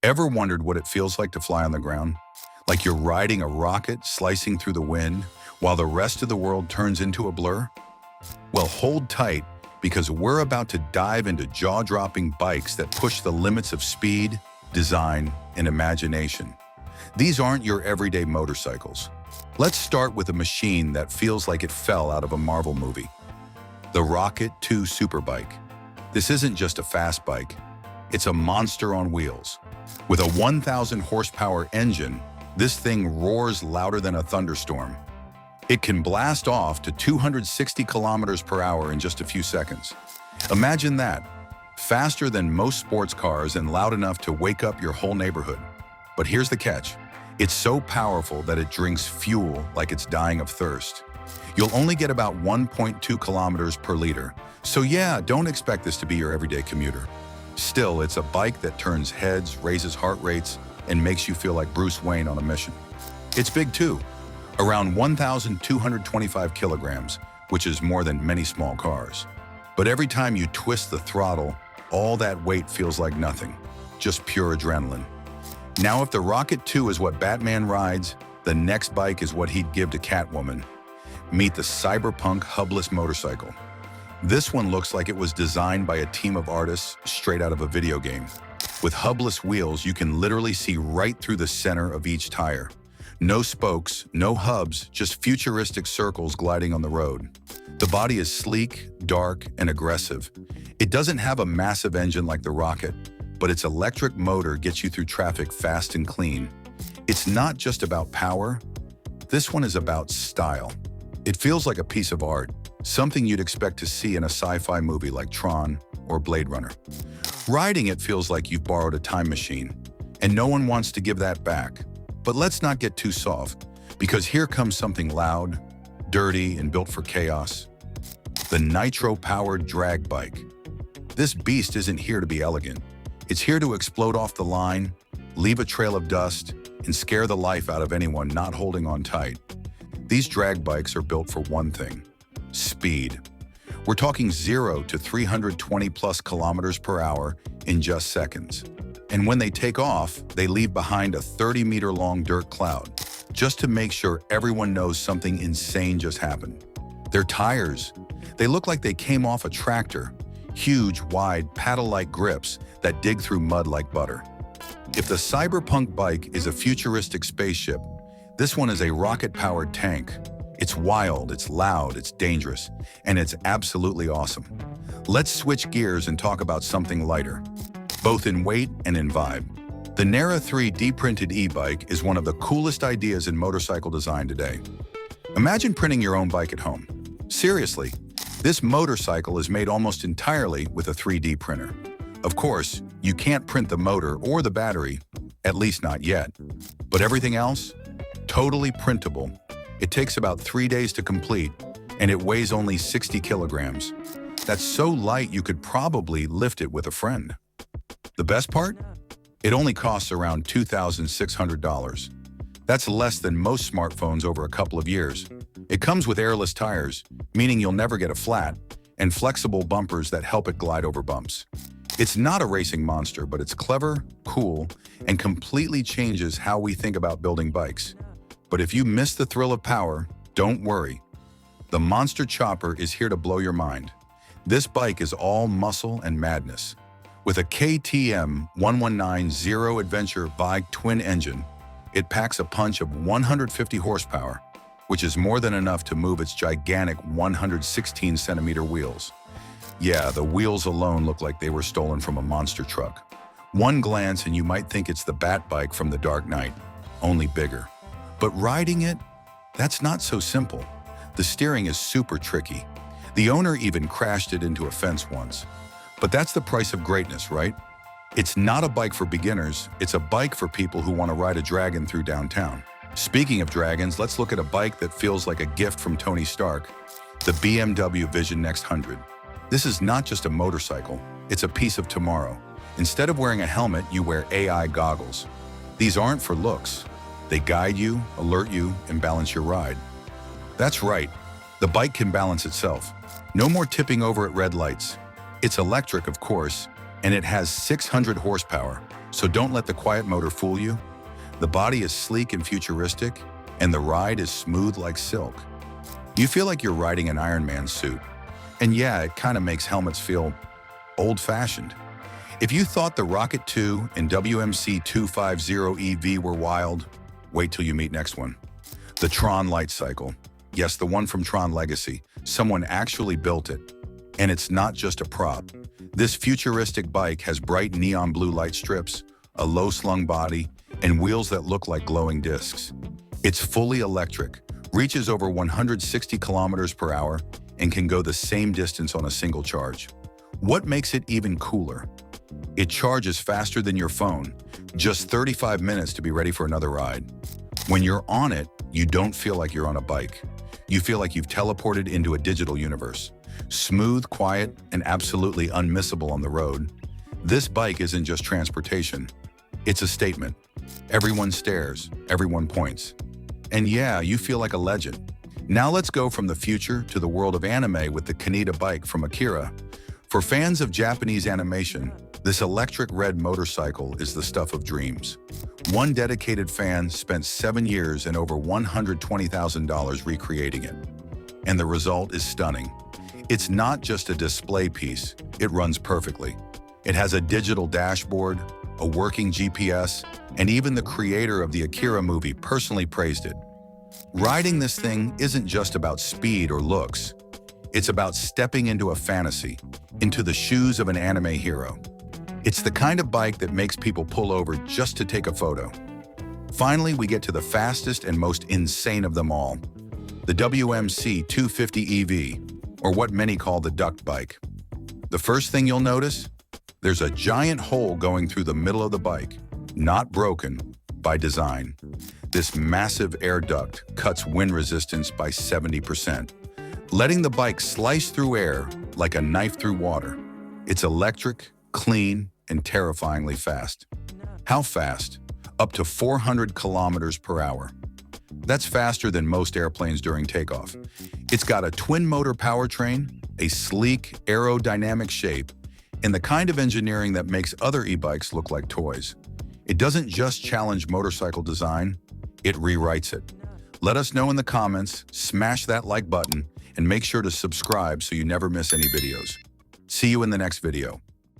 Ever wondered what it feels like to fly on the ground? Like you're riding a rocket slicing through the wind while the rest of the world turns into a blur? Well, hold tight because we're about to dive into jaw-dropping bikes that push the limits of speed, design, and imagination. These aren't your everyday motorcycles. Let's start with a machine that feels like it fell out of a Marvel movie. The Rocket 2 Superbike. This isn't just a fast bike, it's a monster on wheels. With a 1,000 horsepower engine, this thing roars louder than a thunderstorm. It can blast off to 260 kilometers per hour in just a few seconds. Imagine that, faster than most sports cars and loud enough to wake up your whole neighborhood. But here's the catch. It's so powerful that it drinks fuel like it's dying of thirst. You'll only get about 1.2 kilometers per liter. So yeah, don't expect this to be your everyday commuter. Still, it's a bike that turns heads, raises heart rates, and makes you feel like Bruce Wayne on a mission. It's big too, around 1,225 kilograms, which is more than many small cars. But every time you twist the throttle, all that weight feels like nothing, just pure adrenaline. Now, if the Rocket 2 is what Batman rides, the next bike is what he'd give to Catwoman. Meet the Cyberpunk hubless motorcycle. This one looks like it was designed by a team of artists straight out of a video game. With hubless wheels, you can literally see right through the center of each tire. No spokes, no hubs, just futuristic circles gliding on the road. The body is sleek, dark, and aggressive. It doesn't have a massive engine like the Rocket, but its electric motor gets you through traffic fast and clean. It's not just about power. This one is about style. It feels like a piece of art, something you'd expect to see in a sci-fi movie like Tron or Blade Runner. Riding it feels like you've borrowed a time machine, and no one wants to give that back. But let's not get too soft, because here comes something loud, dirty, and built for chaos. The nitro-powered drag bike. This beast isn't here to be elegant. It's here to explode off the line, leave a trail of dust, and scare the life out of anyone not holding on tight. These drag bikes are built for one thing: speed. We're talking 0 to 320 plus kilometers per hour in just seconds. And when they take off, they leave behind a 30-meter-long dirt cloud, just to make sure everyone knows something insane just happened. Their tires, they look like they came off a tractor, huge, wide, paddle-like grips that dig through mud like butter. If the Cyberpunk bike is a futuristic spaceship, this one is a rocket-powered tank. It's wild, it's loud, it's dangerous, and it's absolutely awesome. Let's switch gears and talk about something lighter, both in weight and in vibe. The Nera 3 D-printed e-bike is one of the coolest ideas in motorcycle design today. Imagine printing your own bike at home. Seriously, this motorcycle is made almost entirely with a 3D printer. Of course, you can't print the motor or the battery, at least not yet. But everything else? Totally printable. It takes about 3 days to complete, and it weighs only 60 kilograms. That's so light you could probably lift it with a friend. The best part? It only costs around $2,600. That's less than most smartphones over a couple of years. It comes with airless tires, meaning you'll never get a flat, and flexible bumpers that help it glide over bumps. It's not a racing monster, but it's clever, cool, and completely changes how we think about building bikes. But if you miss the thrill of power, don't worry. The Monster Chopper is here to blow your mind. This bike is all muscle and madness. With a KTM 119 Zero Adventure bike twin engine, it packs a punch of 150 horsepower, which is more than enough to move its gigantic 116 centimeter wheels. Yeah, the wheels alone look like they were stolen from a monster truck. One glance and you might think it's the Bat bike from The Dark Knight, only bigger. But riding it, that's not so simple. The steering is super tricky. The owner even crashed it into a fence once. But that's the price of greatness, right? It's not a bike for beginners, it's a bike for people who want to ride a dragon through downtown. Speaking of dragons, let's look at a bike that feels like a gift from Tony Stark, the BMW Vision Next 100. This is not just a motorcycle, it's a piece of tomorrow. Instead of wearing a helmet, you wear AI goggles. These aren't for looks. They guide you, alert you, and balance your ride. That's right, the bike can balance itself. No more tipping over at red lights. It's electric, of course, and it has 600 horsepower, So don't let the quiet motor fool you. The body is sleek and futuristic, and the ride is smooth like silk. You feel like you're riding an Iron Man suit. And yeah, it kind of makes helmets feel old-fashioned. If you thought the Rocket 2 and WMC 250 EV were wild, wait till you meet next one. The Tron Light Cycle. Yes, the one from Tron Legacy. Someone actually built it. And it's not just a prop. This futuristic bike has bright neon blue light strips, a low-slung body, and wheels that look like glowing discs. It's fully electric, reaches over 160 kilometers per hour, and can go the same distance on a single charge. What makes it even cooler? It charges faster than your phone, just 35 minutes to be ready for another ride. When you're on it, you don't feel like you're on a bike. You feel like you've teleported into a digital universe. Smooth, quiet, and absolutely unmissable on the road. This bike isn't just transportation. It's a statement. Everyone stares, everyone points. And yeah, you feel like a legend. Now let's go from the future to the world of anime with the Kaneda bike from Akira. For fans of Japanese animation, this electric red motorcycle is the stuff of dreams. One dedicated fan spent 7 years and over $120,000 recreating it. And the result is stunning. It's not just a display piece, it runs perfectly. It has a digital dashboard, a working GPS, and even the creator of the Akira movie personally praised it. Riding this thing isn't just about speed or looks. It's about stepping into a fantasy, into the shoes of an anime hero. It's the kind of bike that makes people pull over just to take a photo. Finally, we get to the fastest and most insane of them all, the WMC 250 EV, or what many call the duct bike. The first thing you'll notice? There's a giant hole going through the middle of the bike, not broken, by design. This massive air duct cuts wind resistance by 70%, letting the bike slice through air like a knife through water. It's electric, clean, and terrifyingly fast. How fast? Up to 400 kilometers per hour. That's faster than most airplanes during takeoff. It's got a twin-motor powertrain, a sleek, aerodynamic shape, and the kind of engineering that makes other e-bikes look like toys. It doesn't just challenge motorcycle design, it rewrites it. Let us know in the comments, smash that like button, and make sure to subscribe so you never miss any videos. See you in the next video.